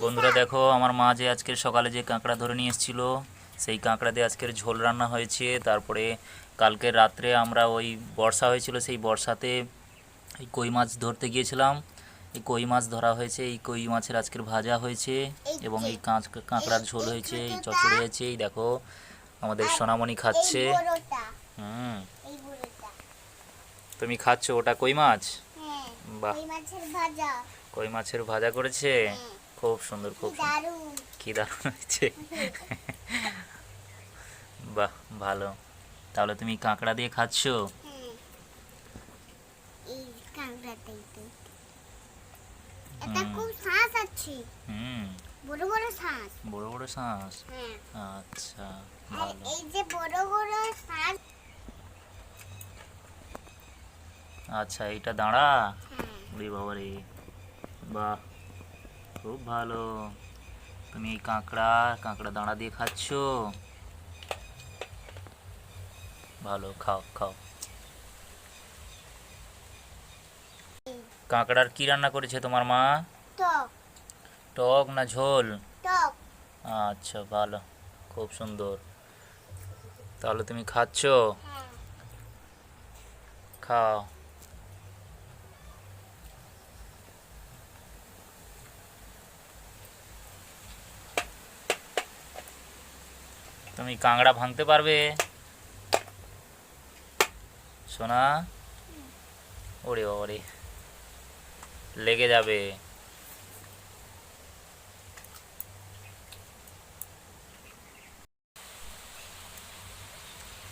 বন্ধুরা দেখো, আমার মা যে আজকের সকালে যে কাঁকড়া ধরে নিয়ে এসেছিলো, সেই কাঁকড়া দিয়ে আজকের ঝোল রান্না হয়েছে। তারপরে কালকে রাত্রে আমরা ওই বর্ষা হয়েছিল, সেই বর্ষাতে এই কই মাছ ধরতে গিয়েছিলাম। এই কই মাছ ধরা হয়েছে, এই কই মাছের আজকের ভাজা হয়েছে এবং এই কাঁকড়ার ঝোল হয়েছে, এই চচ্চড়ি হয়েছে। এই দেখো আমাদের সোনামণি খাচ্ছে। হুম, তুমি খাচ্ছ? ওটা কই মাছ? বাহ, কই মাছের ভাজা করেছে। খুব সুন্দর, খুব সুন্দর, কি দারুণ হয়েছে। বাহ, ভালো। তাহলে তুমি কাঁকড়া দিয়ে খাচ্ছো? হুম, বড় বড় শ্বাস। বড় বড় শ্বাস। হ্যাঁ। আচ্ছা, আর ভালো। এই যে বড় বড় শ্বাস। আচ্ছা, এইটা দাঁড়া। হ্যাঁ। ওরে বাবা রে, বাহ, খুব ভালো। তুমি এই কাঁকড়া কাঁকড়া দাঁড়া দিয়ে খাচ্ছো? ভালো, খাও খাও। কাঁকড়ার কি রান্না করেছে তোমার মা? টক। টক না ঝোল? টক। আচ্ছা, ভালো, খুব সুন্দর। তাহলে তুমি খাচ্ছ? হ্যাঁ। খাও। তুমি কাঁকড়া ভাঙতে পারবে সোনা? ওরে বাবা রে, লেগে যাবে।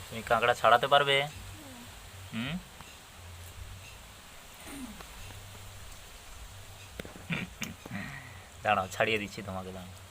তুমি কাঁকড়া ছাড়াতে পারবে? হুম, দাঁড়াও, ছাড়িয়ে দিচ্ছি তোমাকে, দাঁড়াও।